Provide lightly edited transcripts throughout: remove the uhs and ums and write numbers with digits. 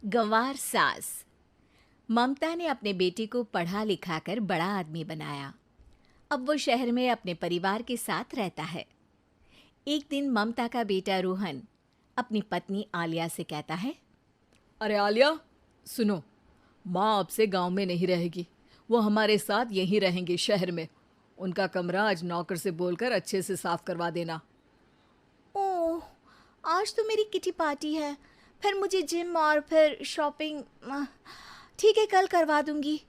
गंवार सास। ममता ने अपने बेटे को पढ़ा लिखा कर बड़ा आदमी बनाया। अब वो शहर में अपने परिवार के साथ रहता है। एक दिन ममता का बेटा रोहन अपनी पत्नी आलिया से कहता है, अरे आलिया, सुनो, माँ अब से गांव में नहीं रहेगी। वो हमारे साथ यहीं रहेंगी शहर में। उनका कमरा आज नौकर से बोलकर अच्छे से साफ करवा देना। ओह, आज तो मेरी किटी पार्टी है, फिर मुझे जिम और फिर शॉपिंग। ठीक है, कल करवा दूंगी।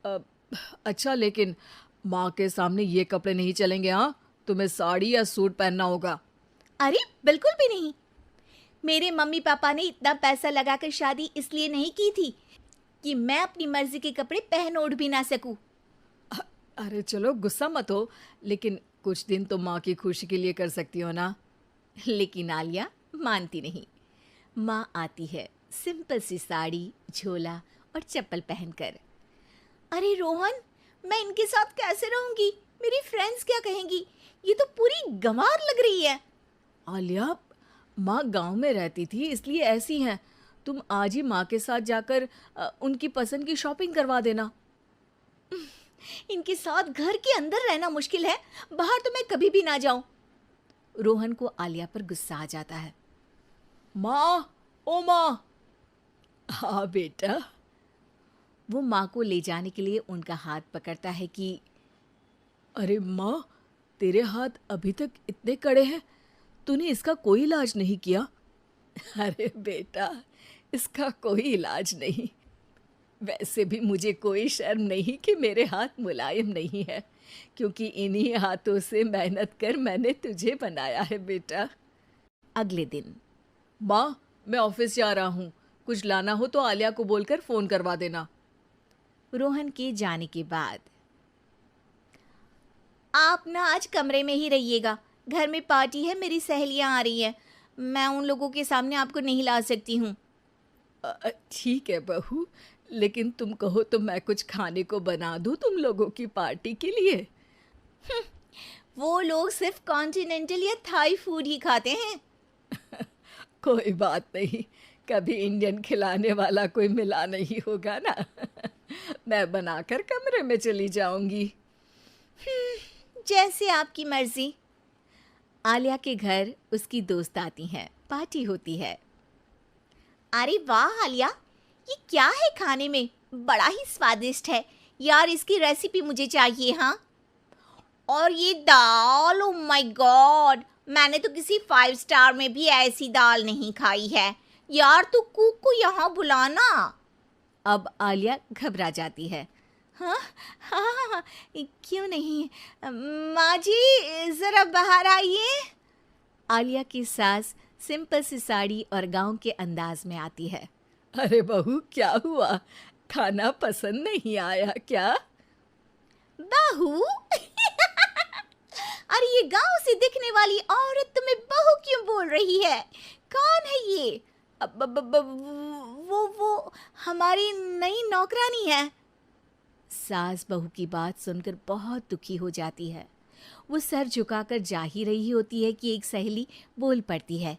अच्छा, लेकिन माँ के सामने ये कपड़े नहीं चलेंगे। हाँ, तुम्हें साड़ी या सूट पहनना होगा। अरे बिल्कुल भी नहीं। मेरे मम्मी पापा ने इतना पैसा लगाकर शादी इसलिए नहीं की थी कि मैं अपनी मर्जी के कपड़े पहन ओढ़ भी ना सकूं। अरे चलो, गुस्सा मत हो, लेकिन कुछ दिन तो माँ की खुशी के लिए कर सकती हो ना। लेकिन आलिया मानती नहीं। माँ आती है सिंपल सी साड़ी, झोला और चप्पल पहनकर। अरे रोहन, मैं इनके साथ कैसे रहूंगी? मेरी फ्रेंड्स क्या कहेंगी? ये तो पूरी गंवार लग रही है। आलिया, माँ गांव में रहती थी इसलिए ऐसी हैं। तुम आज ही माँ के साथ जाकर उनकी पसंद की शॉपिंग करवा देना। इनके साथ घर के अंदर रहना मुश्किल है, बाहर तो मैं कभी भी ना जाऊं। रोहन को आलिया पर गुस्सा आ जाता है। माँ, ओ माँ। हाँ बेटा। वो माँ को ले जाने के लिए उनका हाथ पकड़ता है कि अरे माँ, तेरे हाथ अभी तक इतने कड़े हैं, तूने इसका कोई इलाज नहीं किया? अरे बेटा, इसका कोई इलाज नहीं। वैसे भी मुझे कोई शर्म नहीं कि मेरे हाथ मुलायम नहीं है, क्योंकि इन्हीं हाथों से मेहनत कर मैंने तुझे बनाया है बेटा। अगले दिन। माँ, मैं ऑफिस जा रहा हूँ। कुछ लाना हो तो आलिया को बोलकर फ़ोन करवा देना। रोहन के जाने के बाद, आप ना आज कमरे में ही रहिएगा, घर में पार्टी है, मेरी सहेलियां आ रही हैं, मैं उन लोगों के सामने आपको नहीं ला सकती हूँ। ठीक है बहू, लेकिन तुम कहो तो मैं कुछ खाने को बना दूँ तुम लोगों की पार्टी के लिए। वो लोग सिर्फ कॉन्टिनेंटल या थाई फूड ही खाते हैं। कोई बात नहीं, कभी इंडियन खिलाने वाला कोई मिला नहीं होगा ना। मैं बनाकर कमरे में चली जाऊंगी। जैसे आपकी मर्जी। आलिया के घर उसकी दोस्त आती हैं, पार्टी होती है। अरे वाह आलिया, ये क्या है खाने में? बड़ा ही स्वादिष्ट है यार, इसकी रेसिपी मुझे चाहिए। हाँ, और ये दाल, ओ माय गॉड, मैंने तो किसी 5 स्टार में भी ऐसी दाल नहीं खाई है। यार तू कुक को यहाँ बुलाना। अब आलिया घबरा जाती है। हाँ हाँ हाँ, क्यों नहीं, माँ जी जरा बाहर आइए। आलिया की सास सिंपल सी साड़ी और गांव के अंदाज में आती है। अरे बहू, क्या हुआ? खाना पसंद नहीं आया क्या? बहू? अरे ये गांव से दिखने वाली औरत तुम्हें बहू क्यों बोल रही है? कौन है ये? वो हमारी नई नौकरानी है। सास बहू की बात सुनकर बहुत दुखी हो जाती है। वो सर झुकाकर जा ही रही होती है कि एक सहेली बोल पड़ती है।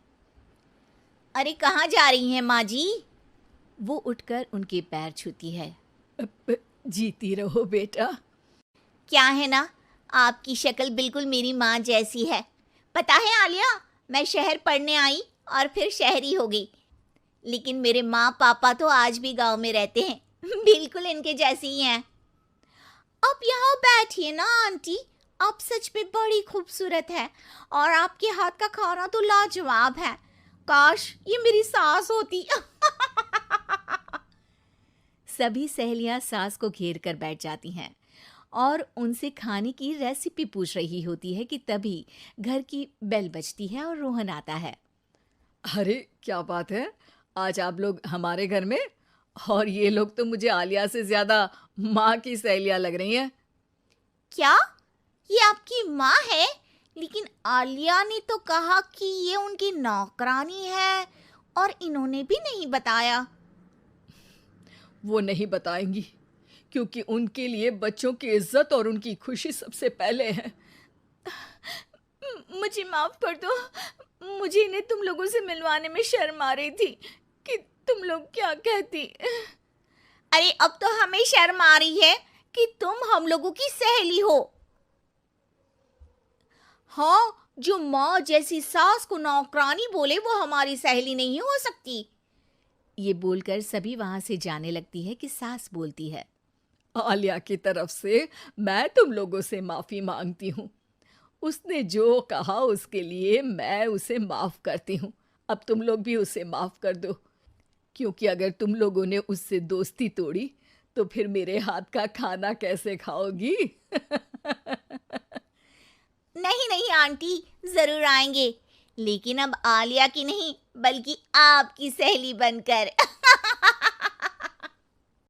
अरे कहाँ जा रही हैं माँ जी? वो उठकर उनके पैर छूती है। जीती रहो बेटा। क्या है ना, आपकी शक्ल बिल्कुल मेरी माँ जैसी है। पता है आलिया, मैं शहर पढ़ने आई और फिर शहरी हो गई, लेकिन मेरे माँ पापा तो आज भी गांव में रहते हैं, बिल्कुल इनके जैसे ही हैं। आप यहाँ बैठिए ना आंटी, आप सच में बड़ी खूबसूरत है और आपके हाथ का खाना तो लाजवाब है। काश ये मेरी सास होती। सभी सहेलियां सास को घेर कर बैठ जाती हैं और उनसे खाने की रेसिपी पूछ रही होती है कि तभी घर की बेल बजती है और रोहन आता है। अरे क्या बात है, आज आप लोग हमारे घर में? और ये लोग तो मुझे आलिया से ज्यादा माँ की सहेलियाँ लग रही हैं। क्या ये आपकी माँ है? लेकिन आलिया ने तो कहा कि ये उनकी नौकरानी है और इन्होंने भी नहीं बताया। वो नहीं बताएंगी, क्योंकि उनके लिए बच्चों की इज्जत और उनकी खुशी सबसे पहले है। मुझे माफ कर दो, मुझे इन्हें तुम लोगों से मिलवाने में शर्म आ रही थी कि तुम लोग क्या कहती? अरे अब तो हमें शर्म आ रही है कि तुम हम लोगों की सहेली हो। हाँ, जो माँ जैसी सास को नौकरानी बोले वो हमारी सहेली नहीं हो सकती। ये बोलकर सभी वहां से जाने लगती है कि सास बोलती है, आलिया की तरफ से मैं तुम लोगों से माफ़ी मांगती हूँ। उसने जो कहा उसके लिए मैं उसे माफ़ करती हूँ। अब तुम लोग भी उसे माफ़ कर दो, क्योंकि अगर तुम लोगों ने उससे दोस्ती तोड़ी तो फिर मेरे हाथ का खाना कैसे खाओगी? नहीं नहीं आंटी, जरूर आएंगे, लेकिन अब आलिया की नहीं बल्कि आपकी सहेली बनकर।